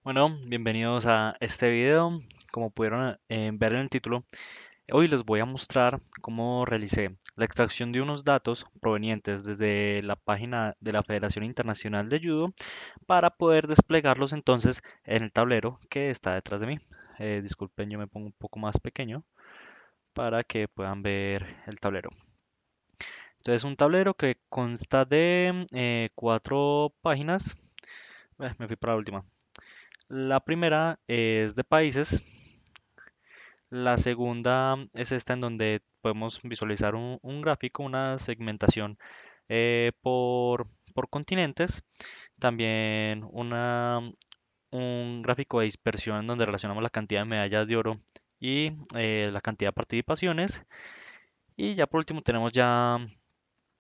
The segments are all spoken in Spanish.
Bueno, bienvenidos a este video. Como pudieron ver en el título, hoy les voy a mostrar cómo realicé la extracción de unos datos provenientes desde la página de la Federación Internacional de Judo para poder desplegarlos entonces en el tablero que está detrás de mí. Disculpen, yo me pongo un poco más pequeño para que puedan ver el tablero. Entonces, un tablero que consta de cuatro páginas. Me fui para la última. La primera es de países. La segunda es esta en donde podemos visualizar un gráfico, una segmentación por continentes. También un gráfico de dispersión en donde relacionamos la cantidad de medallas de oro y la cantidad de participaciones. Y ya por último tenemos ya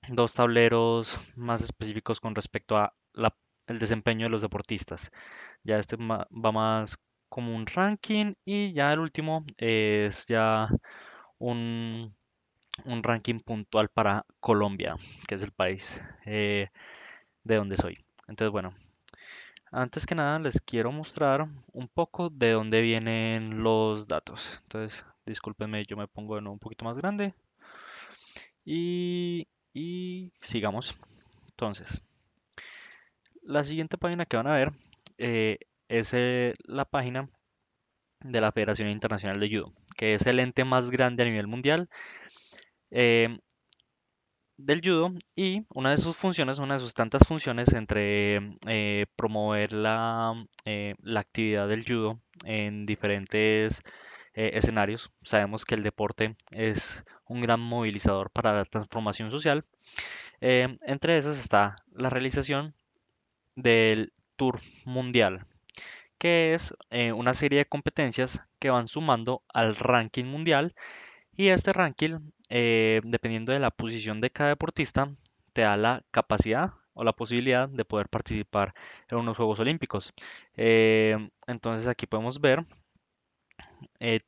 dos tableros más específicos con respecto a el desempeño de los deportistas. Ya este va más como un ranking y ya el último es ya un, un ranking puntual para Colombia, que es el país de donde soy. Entonces, bueno, antes que nada les quiero mostrar un poco de dónde vienen los datos. Entonces, discúlpenme, yo me pongo de nuevo un poquito más grande y sigamos. Entonces, la siguiente página que van a ver eh, es la página de la Federación Internacional de Judo, que es el ente más grande a nivel mundial eh, del judo y una de sus funciones, una de sus tantas funciones entre promover la actividad del judo en diferentes escenarios. Sabemos que el deporte es un gran movilizador para la transformación social. Entre esas está la realización del Tour Mundial, que es una serie de competencias que van sumando al ranking mundial y este ranking, dependiendo de la posición de cada deportista, te da la capacidad o la posibilidad de poder participar en unos Juegos Olímpicos. Entonces aquí podemos ver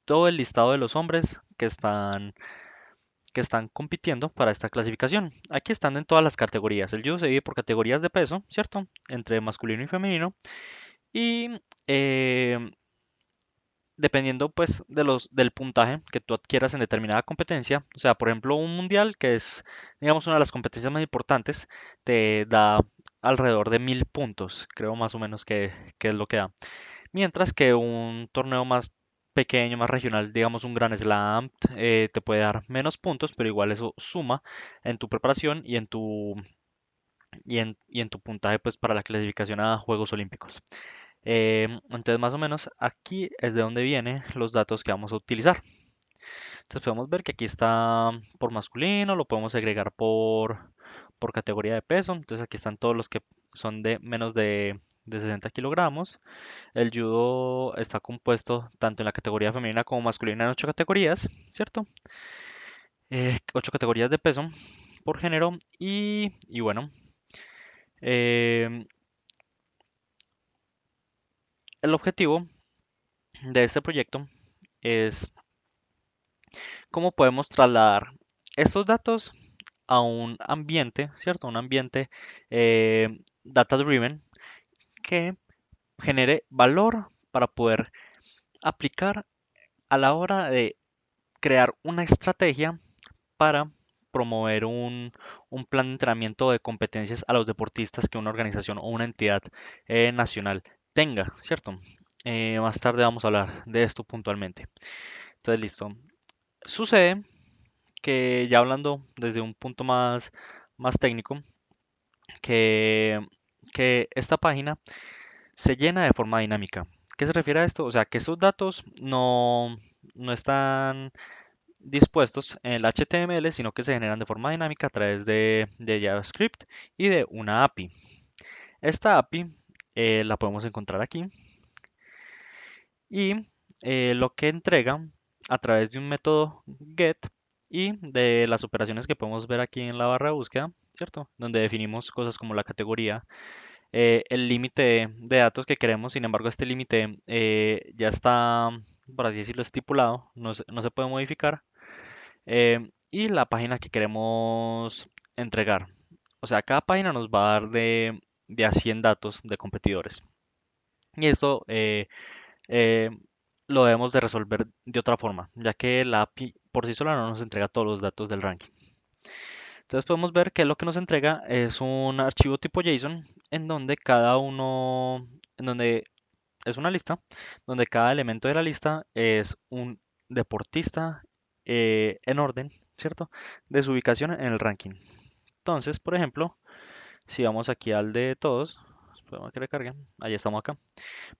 todo el listado de los hombres que están compitiendo para esta clasificación. Aquí están en todas las categorías. El judo se divide por categorías de peso, ¿cierto? Entre masculino y femenino. Y eh, dependiendo pues del puntaje que tú adquieras en determinada competencia, o sea, por ejemplo, un mundial que es, digamos, una de las competencias más importantes, te da alrededor de 1000 puntos, creo más o menos que es lo que da. Mientras que un torneo más pequeño, más regional, digamos un Grand Slam, te puede dar menos puntos, pero igual eso suma en tu preparación y en tu puntaje pues para la clasificación a Juegos Olímpicos. Entonces, más o menos aquí es de donde vienen los datos que vamos a utilizar. Entonces, podemos ver que aquí está por masculino, lo podemos agregar por categoría de peso. Entonces, aquí están todos los que son de menos de 60 kilogramos. El judo está compuesto tanto en la categoría femenina como masculina en 8 categorías, ¿cierto? 8 categorías de peso por género. Y bueno, eh, el objetivo de este proyecto es cómo podemos trasladar estos datos a un ambiente, ¿cierto? Un ambiente data driven que genere valor para poder aplicar a la hora de crear una estrategia para promover un plan de entrenamiento de competencias a los deportistas que una organización o una entidad nacional tenga, ¿cierto? Más tarde vamos a hablar de esto puntualmente. Entonces, listo. Sucede que ya hablando desde un punto más técnico, que, que esta página se llena de forma dinámica. ¿Qué se refiere a esto? O sea, que estos datos no están dispuestos en el HTML, sino que se generan de forma dinámica a través de JavaScript y de una API. Esta API la podemos encontrar aquí y lo que entrega a través de un método get y de las operaciones que podemos ver aquí en la barra de búsqueda, ¿cierto? Donde definimos cosas como la categoría, el límite de datos que queremos. Sin embargo, este límite ya está, por así decirlo, estipulado, no se puede modificar, y la página que queremos entregar. O sea, cada página nos va a dar de a 100 datos de competidores. Y esto eh, lo debemos de resolver de otra forma, ya que la API por sí sola no nos entrega todos los datos del ranking. Entonces podemos ver que lo que nos entrega es un archivo tipo JSON en donde en donde es una lista, donde cada elemento de la lista es un deportista en orden, ¿cierto? De su ubicación en el ranking. Entonces, por ejemplo, si vamos aquí al de todos, esperamos que recargue, ahí estamos acá.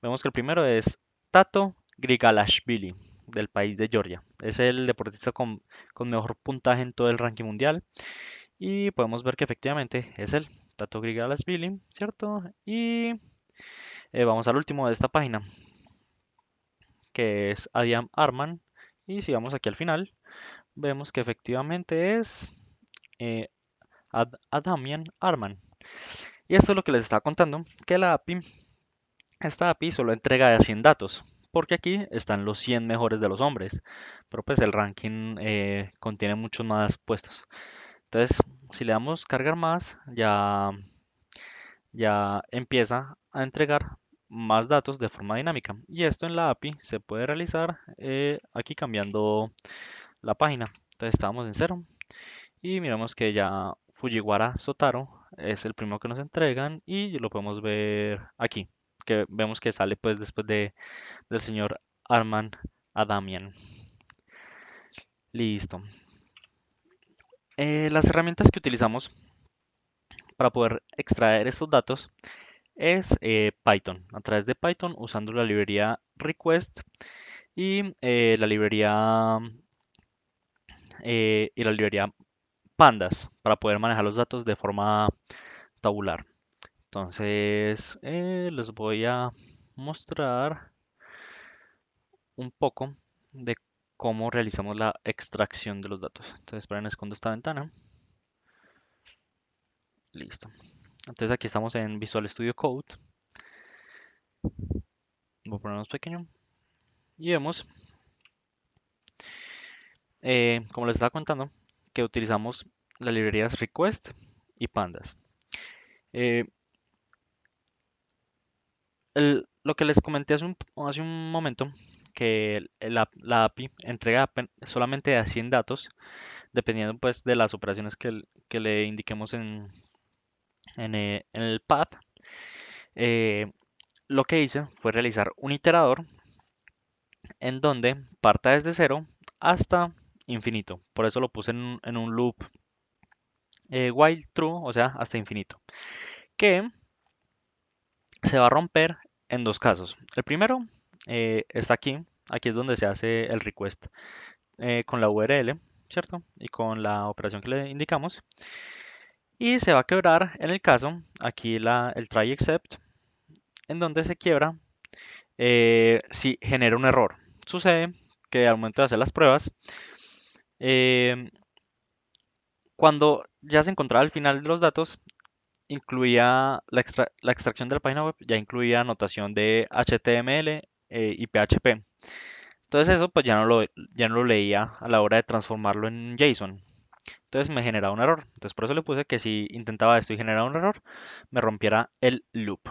Vemos que el primero es Tato Grigalashvili, del país de Georgia. Es el deportista con mejor puntaje en todo el ranking mundial. Y podemos ver que efectivamente es él, Tato Grigalashvili, ¿cierto? Y vamos al último de esta página, que es Adiam Arman. Y si vamos aquí al final, vemos que efectivamente es eh, Adamian Arman. Y esto es lo que les estaba contando, que esta API solo entrega de 100 datos, porque aquí están los 100 mejores de los hombres, pero pues el ranking contiene muchos más puestos. Entonces, si le damos cargar más, ya empieza a entregar más datos de forma dinámica. Y esto en la API se puede realizar aquí cambiando la página. Entonces estábamos en cero y miramos que ya Fujiwara Sotaro es el primero que nos entregan y lo podemos ver aquí, que vemos que sale pues después del señor Arman Adamian. Listo. Las herramientas que utilizamos para poder extraer estos datos es Python. A través de Python usando la librería request y la librería pandas para poder manejar los datos de forma tabular. Entonces, les voy a mostrar un poco de cómo realizamos la extracción de los datos. Entonces, esperen, escondo esta ventana. Listo. Entonces, aquí estamos en Visual Studio Code. Voy a ponernos pequeño. Y vemos, como les estaba contando, que utilizamos las librerías request y pandas. Eh, lo que les comenté hace un momento, que la API entrega solamente a 100 datos, dependiendo pues de las operaciones que le indiquemos en el path. eh, lo que hice fue realizar un iterador en donde parta desde cero hasta infinito. Por eso lo puse en un loop while true, o sea, hasta infinito. Que se va a romper en dos casos. El primero está aquí. Aquí es donde se hace el request con la URL, ¿cierto? Y con la operación que le indicamos. Y se va a quebrar en el caso, aquí el try except, en donde se quiebra si genera un error. Sucede que al momento de hacer las pruebas, eh, cuando ya se encontraba el final de los datos, incluía la extracción de la página web, ya incluía notación de HTML y PHP. Entonces eso pues ya no lo leía a la hora de transformarlo en JSON. Entonces me generaba un error. Entonces por eso le puse que si intentaba esto y generaba un error, me rompiera el loop.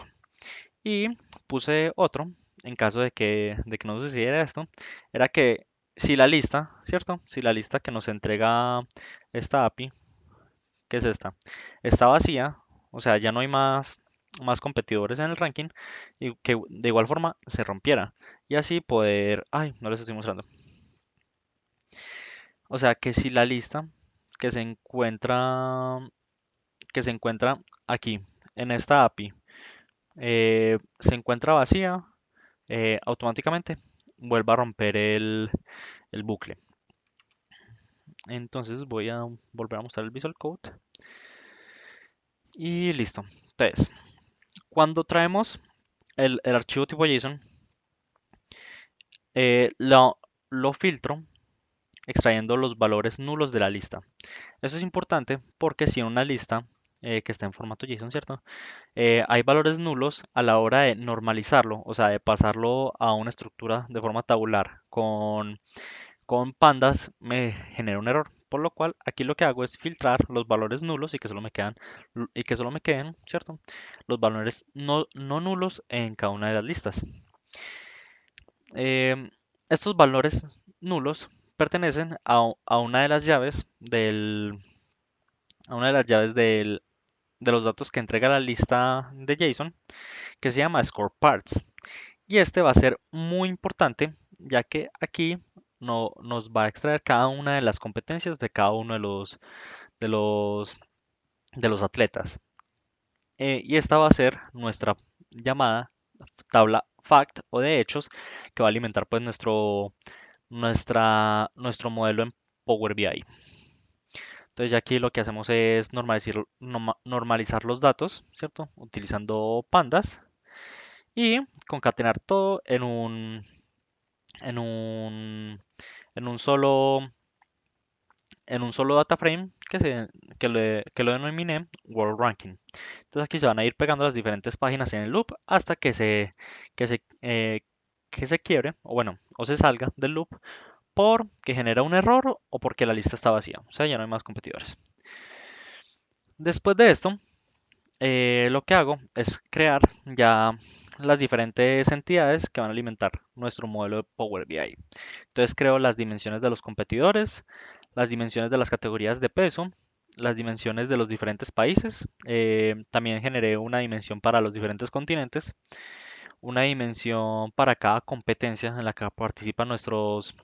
Y puse otro, en caso de que no sucediera esto, era que si la lista, ¿cierto? Si la lista que nos entrega esta API, que es esta, está vacía, o sea, ya no hay más competidores en el ranking, y que de igual forma se rompiera. Y así poder, ay, no les estoy mostrando. O sea, que si la lista que se encuentra, que se encuentra aquí, en esta API, se encuentra vacía, automáticamente vuelva a romper el bucle. Entonces voy a volver a mostrar el Visual Code y listo. Entonces, cuando traemos el archivo tipo JSON, eh, lo, lo filtro extrayendo los valores nulos de la lista. Eso es importante porque si en una lista que está en formato JSON, ¿cierto? Hay valores nulos a la hora de normalizarlo, o sea, de pasarlo a una estructura de forma tabular con pandas me genera un error por lo cual aquí lo que hago es filtrar los valores nulos y que solo me queden, ¿cierto? Los valores no nulos en cada una de las listas. Em, Estos valores nulos pertenecen a una de las llaves a una de las llaves de los datos que entrega la lista de JSON, que se llama score parts. Y este va a ser muy importante, ya que aquí no, nos va a extraer cada una de las competencias de cada uno de los, de los atletas. Y esta va a ser nuestra llamada tabla fact o de hechos que va a alimentar pues nuestro modelo en Power BI. Entonces ya aquí lo que hacemos es normalizar los datos, ¿cierto? Utilizando pandas y concatenar todo en un, en un solo, en un solo data frame que lo denominé World Ranking. Entonces aquí se van a ir pegando las diferentes páginas en el loop hasta que se, eh, que se quiebre, o bueno, o se salga del loop porque genera un error o porque la lista está vacía. O sea, ya no hay más competidores. Después de esto, lo que hago es crear ya las diferentes entidades que van a alimentar nuestro modelo de Power BI. Entonces creo las dimensiones de los competidores, las dimensiones de las categorías de peso, las dimensiones de los diferentes países. También generé una dimensión para los diferentes continentes, una dimensión para cada competencia en la que participan los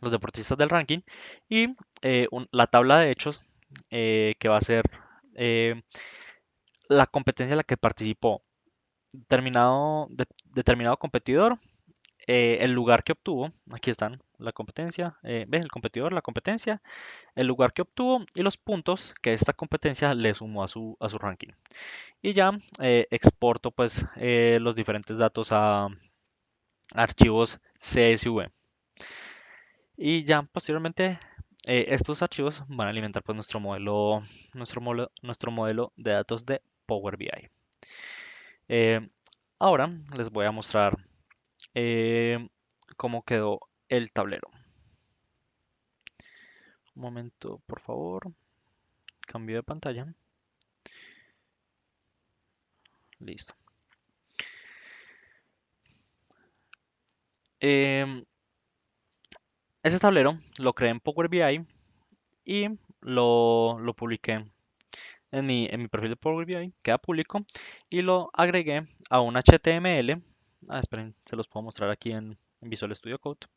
deportistas del ranking y la tabla de hechos que va a ser eh, la competencia en la que participó determinado competidor, el lugar que obtuvo, aquí están la competencia, ven el competidor, la competencia, el lugar que obtuvo y los puntos que esta competencia le sumó a su ranking. Y ya exporto pues los diferentes datos a archivos CSV. Y ya posteriormente estos archivos van a alimentar pues nuestro modelo de datos de Power BI. Eh, Ahora les voy a mostrar cómo quedó el tablero. Un momento, por favor. Cambio de pantalla. Listo. Em, Ese tablero lo creé en Power BI y lo publiqué en mi perfil de Power BI, queda público, y lo agregué a un HTML. Esperen, se los puedo mostrar aquí en Visual Studio Code.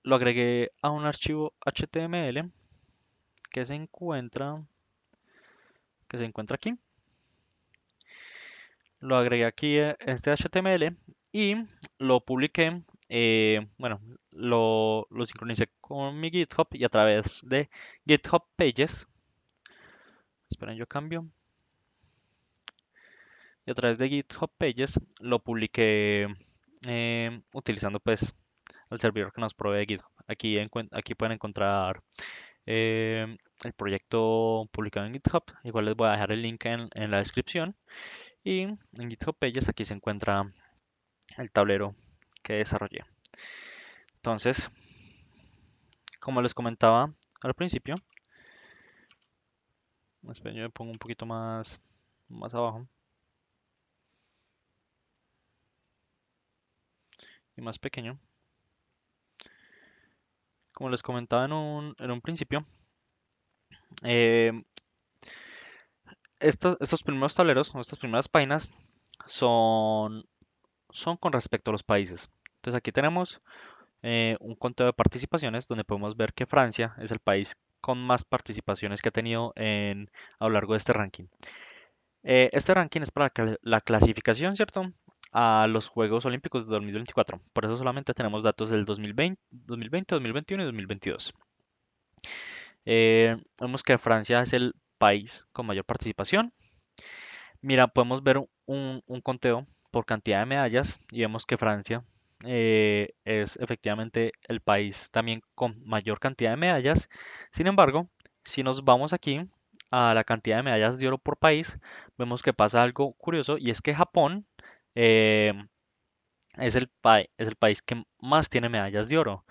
Lo agregué a un archivo HTML que se encuentra, que se encuentra aquí. Lo agregué aquí en este HTML y lo publiqué. Bueno, lo sincronicé con mi GitHub y a través de GitHub Pages. Esperen, yo cambio. Y a través de GitHub Pages lo publiqué utilizando pues el servidor que nos provee GitHub. Aquí pueden encontrar el proyecto publicado en GitHub. Igual les voy a dejar el link en la descripción. Y en GitHub Pages aquí se encuentra el tablero que desarrollé. Entonces, como les comentaba al principio, espera, yo me pongo un poquito más abajo y más pequeño. Como les comentaba en un principio, eh, estos primeros tableros, o estas primeras páginas, son, son con respecto a los países. Entonces aquí tenemos un conteo de participaciones donde podemos ver que Francia es el país con más participaciones que ha tenido a lo largo de este ranking. Este ranking es para la clasificación, ¿cierto? A los Juegos Olímpicos de 2024. Por eso solamente tenemos datos del 2020, 2021 y 2022. Vemos que Francia es el país con mayor participación. Mira, podemos ver un conteo por cantidad de medallas y vemos que Francia es efectivamente el país también con mayor cantidad de medallas. Sin embargo, si nos vamos aquí a la cantidad de medallas de oro por país, vemos que pasa algo curioso y es que Japón eh, es el país que más tiene medallas de oro.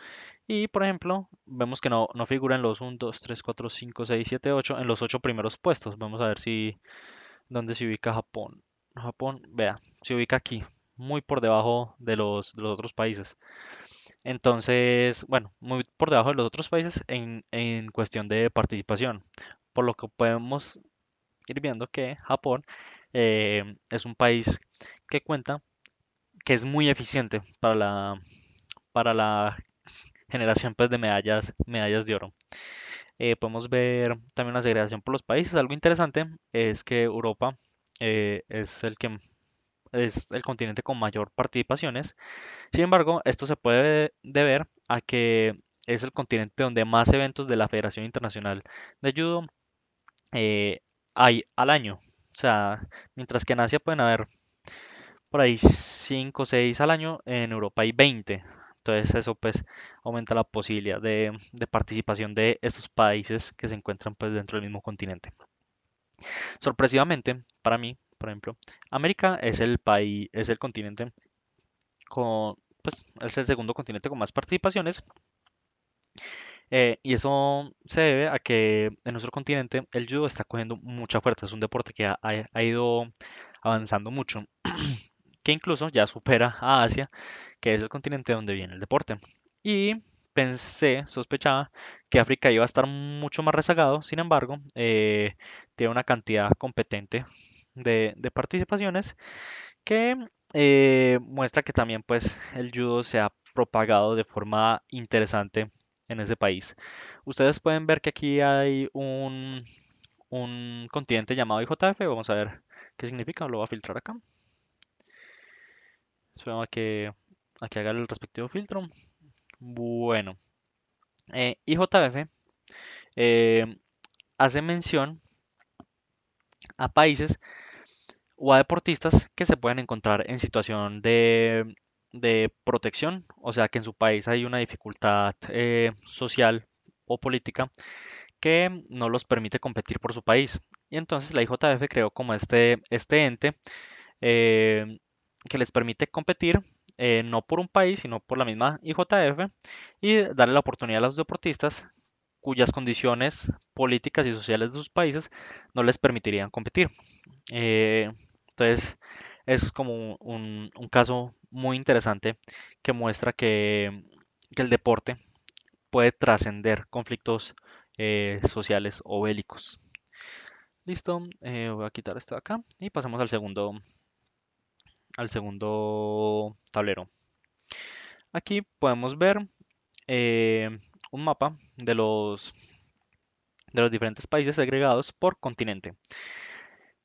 Y por ejemplo, vemos que no figura en los 1, 2, 3, 4, 5, 6, 7, 8, en los 8 primeros puestos. Vamos a ver si dónde se ubica Japón. Japón, vea, se ubica aquí, muy por debajo de los otros países. Entonces, bueno, muy por debajo de los otros países en cuestión de participación. Por lo que podemos ir viendo que Japón es un país que cuenta, que es muy eficiente para la generación pues, de medallas de oro. Podemos ver también una segregación por los países. Algo interesante es que Europa es el continente con mayor participaciones. Sin embargo, esto se puede deber a que es el continente donde más eventos de la Federación Internacional de Judo hay al año. O sea, mientras que en Asia pueden haber por ahí 5 o 6 al año, en Europa hay 20. Entonces eso pues aumenta la posibilidad de participación de estos países que se encuentran pues dentro del mismo continente. Sorpresivamente, para mí, por ejemplo, América es el país, es el continente con, pues es el segundo continente con más participaciones. Y eso se debe a que en nuestro continente el judo está cogiendo mucha fuerza. Es un deporte que ha ido avanzando mucho, que incluso ya supera a Asia, que es el continente donde viene el deporte. Y sospechaba que África iba a estar mucho más rezagado. Sin embargo, tiene una cantidad competente de participaciones que muestra que también pues el judo se ha propagado de forma interesante en ese país. Ustedes pueden ver que aquí hay un continente llamado IJF. Vamos a ver qué significa. Lo voy a filtrar acá. Esperamos a que haga el respectivo filtro. Bueno, IJF eh, hace mención a países o a deportistas que se pueden encontrar en situación de protección, o sea que en su país hay una dificultad social o política que no los permite competir por su país. Y entonces la IJF creó como este ente eh, que les permite competir no por un país, sino por la misma IJF y darle la oportunidad a los deportistas cuyas condiciones políticas y sociales de sus países no les permitirían competir. Eh, entonces, es como un caso muy interesante que muestra que el deporte puede trascender conflictos sociales o bélicos. Listo, voy a quitar esto de acá y pasamos al segundo tablero. Aquí podemos ver un mapa de los diferentes países segregados por continente.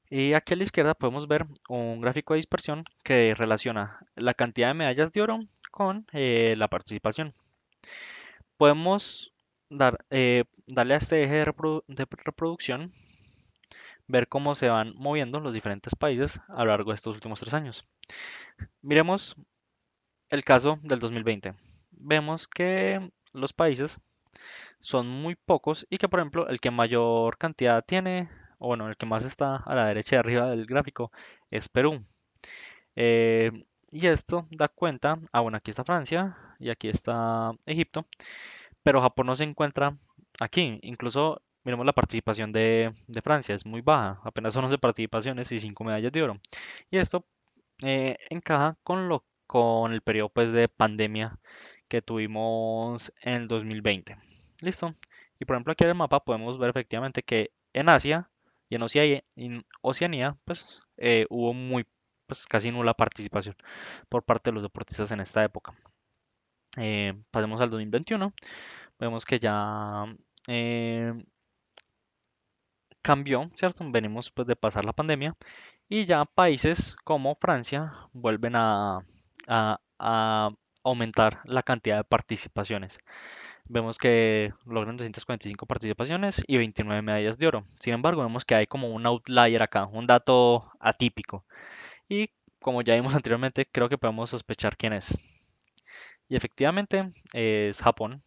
Y aquí a la izquierda podemos ver un gráfico de dispersión que relaciona la cantidad de medallas de oro con la participación. Podemos darle a este eje de reproducción, ver cómo se van moviendo los diferentes países a lo largo de estos últimos 3 años. Miremos el caso del 2020. Vemos que los países son muy pocos y que, por ejemplo, el que mayor cantidad tiene, o bueno, el que más está a la derecha de arriba del gráfico, es Perú. Eh, y esto da cuenta, bueno, aquí está Francia y aquí está Egipto, pero Japón no se encuentra aquí. Incluso miremos la participación de Francia, es muy baja, apenas son 11 participaciones y 5 medallas de oro. Y esto encaja con el periodo pues, de pandemia que tuvimos en el 2020. ¿Listo? Y por ejemplo aquí en el mapa podemos ver efectivamente que en Asia y en Oceanía pues hubo pues casi nula participación por parte de los deportistas en esta época. Pasemos al 2021, vemos que ya eh, cambió, ¿cierto? Venimos pues de pasar la pandemia y ya países como Francia vuelven a aumentar la cantidad de participaciones. Vemos que logran 245 participaciones y 29 medallas de oro. Sin embargo, vemos que hay como un outlier acá, un dato atípico. Y como ya vimos anteriormente, creo que podemos sospechar quién es. Y efectivamente es Japón.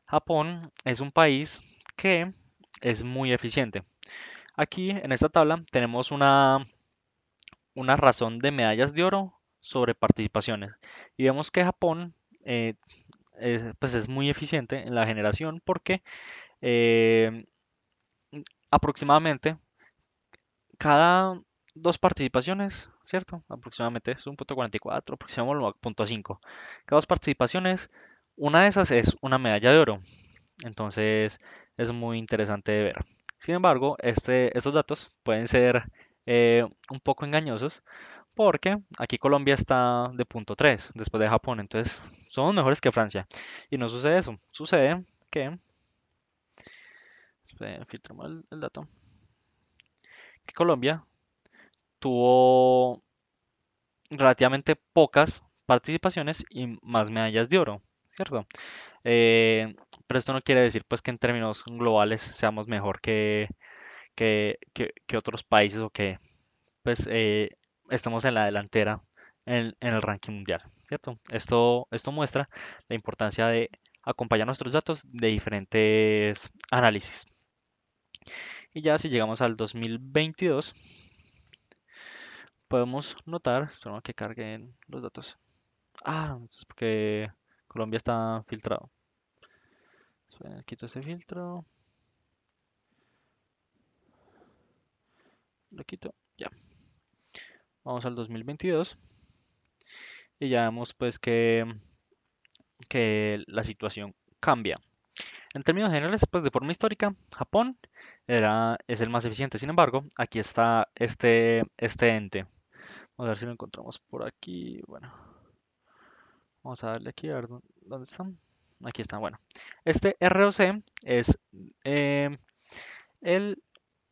Japón es un país que es muy eficiente. Aquí en esta tabla tenemos una razón de medallas de oro sobre participaciones. Y vemos que Japón pues es muy eficiente en la generación porque eh, aproximadamente cada dos participaciones, ¿cierto? Aproximadamente es 1.44, aproximadamente a 0.5. Cada dos participaciones, una de esas es una medalla de oro. Entonces es muy interesante de ver. Sin embargo, estos datos pueden ser un poco engañosos porque aquí Colombia está de punto 3 después de Japón. Entonces somos mejores que Francia. Y no sucede eso. Sucede que, filtramos el dato, que Colombia tuvo relativamente pocas participaciones y más medallas de oro, ¿cierto? Eh, pero esto no quiere decir pues que en términos globales seamos mejor que otros países o que pues estemos en la delantera en el ranking mundial, ¿cierto? Esto muestra la importancia de acompañar nuestros datos de diferentes análisis. Y ya si llegamos al 2022, podemos notar, espero que carguen los datos. Es porque Colombia está filtrado. Espera, quito este filtro, lo quito, ya. Vamos al 2022 y ya vemos pues que la situación cambia. En términos generales, pues de forma histórica, Japón es el más eficiente. Sin embargo, aquí está este ente. Vamos a ver si lo encontramos por aquí. Bueno, vamos a darle aquí a ver dónde está. Aquí está. Bueno, este ROC es eh, el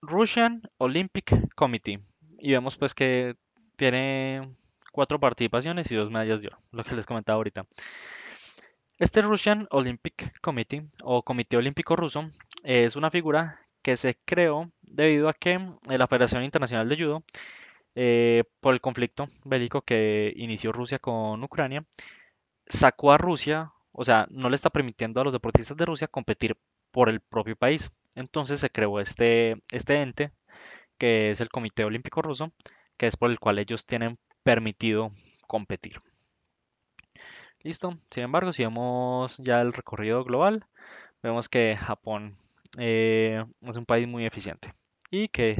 Russian Olympic Committee. Y vemos pues que tiene cuatro participaciones y dos medallas de oro, lo que les comentaba ahorita. Este Russian Olympic Committee o Comité Olímpico Ruso es una figura que se creó debido a que la Federación Internacional de Judo, por el conflicto bélico que inició Rusia con Ucrania, sacó a Rusia, o sea, no le está permitiendo a los deportistas de Rusia competir por el propio país. Entonces se creó este ente, que es el Comité Olímpico Ruso, que es por el cual ellos tienen permitido competir. Listo. Sin embargo, si vemos ya el recorrido global, vemos que Japón es un país muy eficiente y que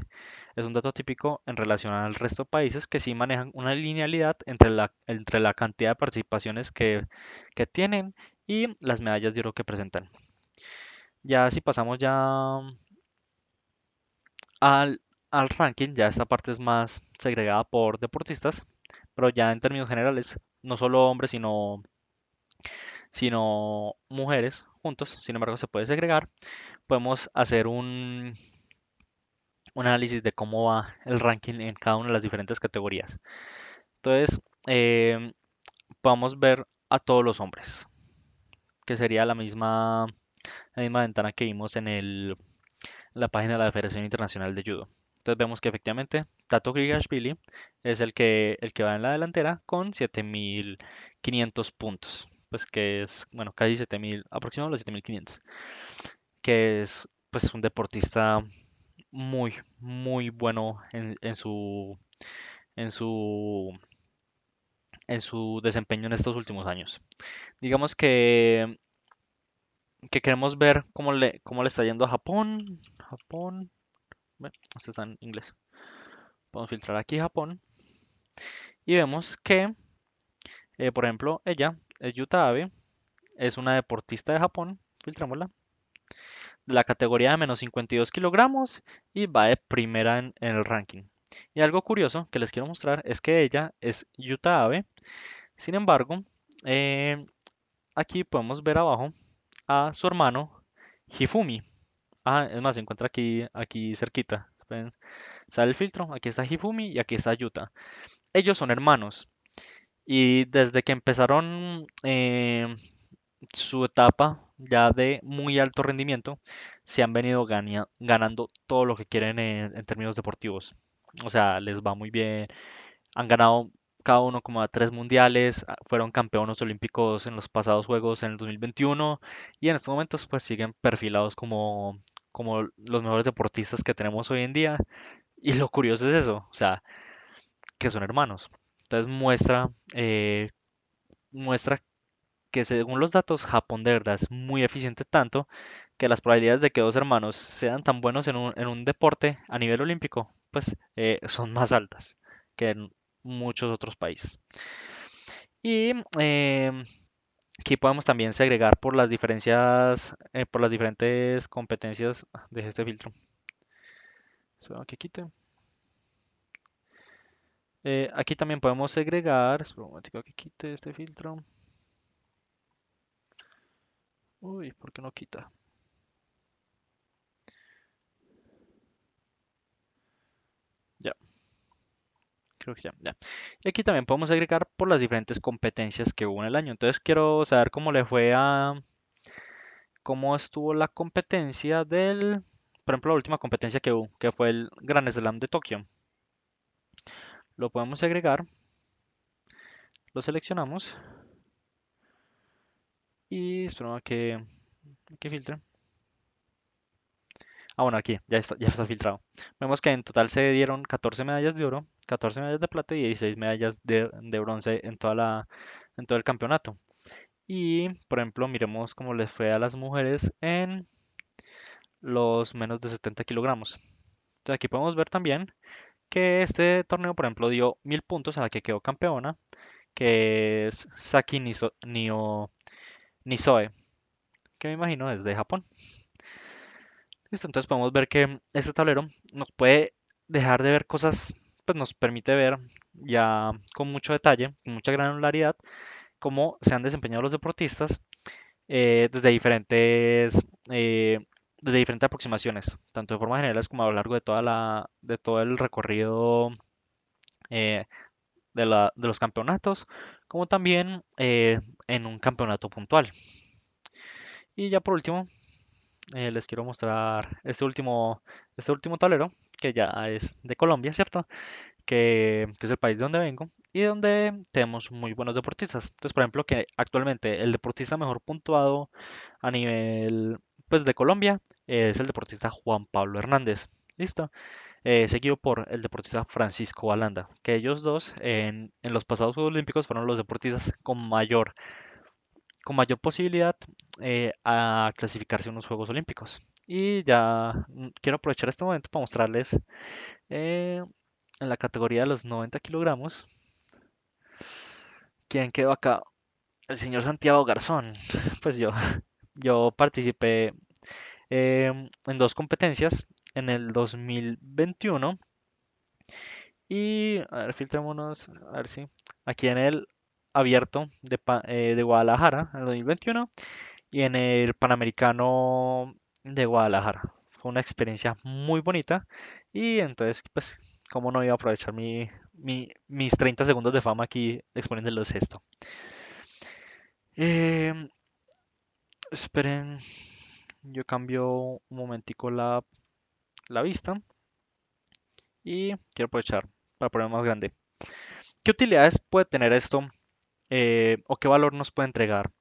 es un dato típico en relación al resto de países que sí manejan una linealidad entre la cantidad de participaciones que tienen y las medallas de oro que presentan. Ya si pasamos ya al ranking, ya esta parte es más segregada por deportistas, pero ya en términos generales, no solo hombres, sino mujeres juntos, sin embargo se puede segregar. Podemos hacer un análisis de cómo va el ranking en cada una de las diferentes categorías. Entonces, podemos ver a todos los hombres, que sería la misma ventana que vimos en la página de la Federación Internacional de Judo. Entonces vemos que efectivamente Tato Grigashvili es el que va en la delantera con 7.500 puntos, pues que es, bueno, casi 7.000, aproximadamente los 7.500, que es pues un deportista muy, muy bueno en su, en su desempeño en estos últimos años. Digamos que queremos ver cómo le está yendo a Japón. Japón, bueno, esto está en inglés. Podemos filtrar aquí Japón y vemos que, por ejemplo, ella es Yuta Abe, es una deportista de Japón, filtrémosla, de la categoría de menos 52 kilogramos y va de primera en el ranking. Y algo curioso que les quiero mostrar es que ella es Yuta Abe. Sin embargo, eh, aquí podemos ver abajo a su hermano Hifumi. Es más, se encuentra aquí cerquita. Ven, sale el filtro, aquí está Hifumi y aquí está Yuta. Ellos son hermanos y desde que empezaron su etapa ya de muy alto rendimiento, se han venido ganando todo lo que quieren en términos deportivos. O sea, les va muy bien. Han ganado cada uno como a 3 mundiales, fueron campeones olímpicos en los pasados Juegos en el 2021 y en estos momentos pues siguen perfilados como los mejores deportistas que tenemos hoy en día. Y lo curioso es eso, o sea, que son hermanos. Entonces muestra que según los datos, Japón de verdad es muy eficiente tanto que las probabilidades de que dos hermanos sean tan buenos en un deporte a nivel olímpico, pues son más altas que en muchos otros países. Y aquí podemos también segregar por las diferencias, por las diferentes competencias de este filtro. Espera que quite. Aquí también podemos segregar, espera un momentico que quite este filtro. Uy, ¿por qué no quita? Ya, creo que ya, ya. Y aquí también podemos agregar por las diferentes competencias que hubo en el año. Entonces quiero saber cómo le fue cómo estuvo la competencia por ejemplo, la última competencia que hubo, que fue el Gran Slam de Tokio. Lo podemos agregar, lo seleccionamos y esperamos a que filtre. Ah, bueno, aquí ya está filtrado. Vemos que en total se dieron 14 medallas de oro, 14 medallas de plata y 16 medallas de bronce en en todo el campeonato. Y, por ejemplo, miremos cómo les fue a las mujeres en los menos de 70 kilogramos. Entonces aquí podemos ver también que este torneo, por ejemplo, dio 1000 puntos a la que quedó campeona, que es Nisoe, que me imagino es de Japón. Listo, entonces podemos ver que este tablero nos puede dejar de ver cosas, pues nos permite ver ya con mucho detalle, con mucha granularidad, cómo se han desempeñado los deportistas desde eh, desde diferentes aproximaciones, tanto de forma general como a lo largo de de todo el recorrido eh, de los campeonatos, como también en un campeonato puntual. Y ya por último, les quiero mostrar este último tablero, que ya es de Colombia, ¿cierto? Que es el país de donde vengo y donde tenemos muy buenos deportistas. Entonces, por ejemplo, que actualmente el deportista mejor puntuado a nivel pues de Colombia es el deportista Juan Pablo Hernández. ¿Listo? Seguido por el deportista Francisco Balanda, que ellos dos en los pasados Juegos Olímpicos fueron los deportistas con mayor posibilidad a clasificarse a unos Juegos Olímpicos. Y ya quiero aprovechar este momento para mostrarles eh, en la categoría de los 90 kilogramos quién quedó acá. El señor Santiago Garzón. Pues yo participé en dos competencias en el 2021 y, a ver, filtrémonos, a ver si, aquí en el abierto de Guadalajara en el 2021 y en el Panamericano de Guadalajara. Fue una experiencia muy bonita y entonces, pues, cómo no iba a aprovechar mis 30 segundos de fama aquí exponiéndoles esto. Em, esperen, yo cambio un momentico la vista y quiero aprovechar para poner más grande. ¿Qué utilidades puede tener esto o qué valor nos puede entregar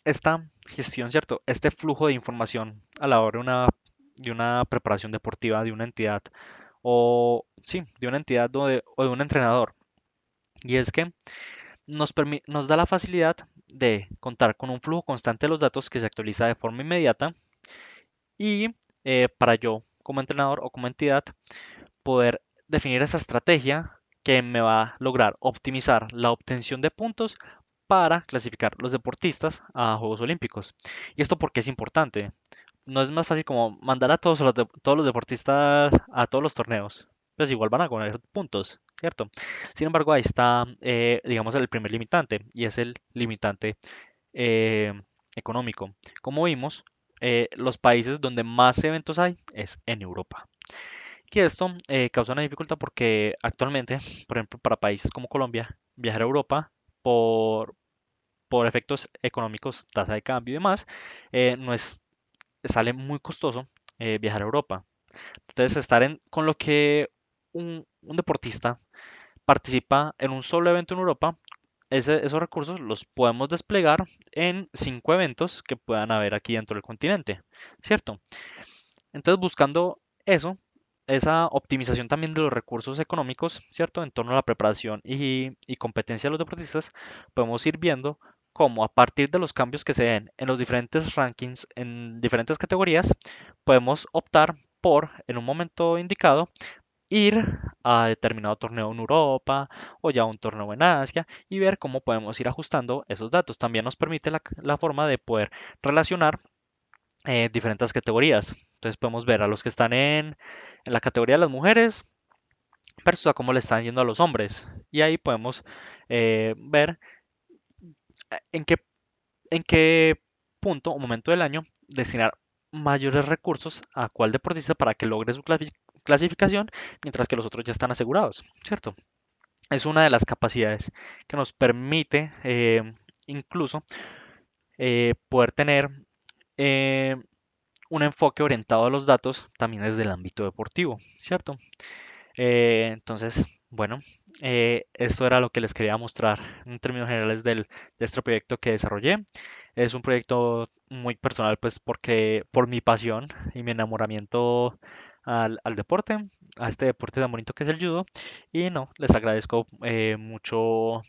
esta gestión, ¿cierto? Este flujo de información a la hora de una preparación deportiva de una entidad o, sí, de una entidad o de un entrenador. Y es que nos da la facilidad de contar con un flujo constante de los datos que se actualiza de forma inmediata y para yo, como entrenador o como entidad, poder definir esa estrategia que me va a lograr optimizar la obtención de puntos para clasificar los deportistas a Juegos Olímpicos. ¿Y esto por qué es importante? No es más fácil como mandar a todos los deportistas a todos los torneos. Pues igual van a ganar puntos, ¿cierto? Sin embargo, ahí está, digamos, el primer limitante, y es el limitante eh, económico. Como vimos, los países donde más eventos hay es en Europa. Y esto causa una dificultad porque actualmente, por ejemplo, para países como Colombia, viajar a Europa por, por efectos económicos, tasa de cambio y demás, no es, sale muy costoso viajar a Europa. Entonces, con lo que un deportista participa en un solo evento en Europa, esos recursos los podemos desplegar en 5 eventos que puedan haber aquí dentro del continente, ¿cierto? Entonces, buscando eso, esa optimización también de los recursos económicos, ¿cierto? En torno a la preparación y competencia de los deportistas, podemos ir viendo cómo a partir de los cambios que se den en los diferentes rankings, en diferentes categorías, podemos optar por, en un momento indicado, ir a determinado torneo en Europa o ya un torneo en Asia y ver cómo podemos ir ajustando esos datos. También nos permite la forma de poder relacionar diferentes categorías. Entonces podemos ver a los que están en la categoría de las mujeres versus a cómo le están yendo a los hombres. Y ahí podemos ver en qué punto o momento del año destinar mayores recursos a cuál deportista para que logre su clasificación, mientras que los otros ya están asegurados, ¿cierto? Es una de las capacidades que nos permite incluso poder tener eh, un enfoque orientado a los datos también desde el ámbito deportivo, ¿cierto? Entonces, bueno, esto era lo que les quería mostrar en términos generales de este proyecto que desarrollé. Es un proyecto muy personal, pues, porque por mi pasión y mi enamoramiento al deporte, a este deporte tan bonito que es el judo. Y no, les agradezco mucho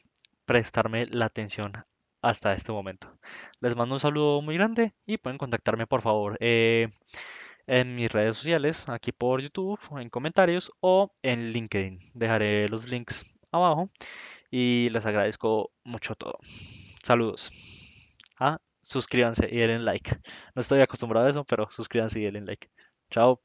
prestarme la atención hasta este momento. Les mando un saludo muy grande y pueden contactarme, por favor, en mis redes sociales, aquí por YouTube, en comentarios o en LinkedIn. Dejaré los links abajo y les agradezco mucho todo. Saludos. Suscríbanse y denle like. No estoy acostumbrado a eso, pero suscríbanse y denle like. Chao.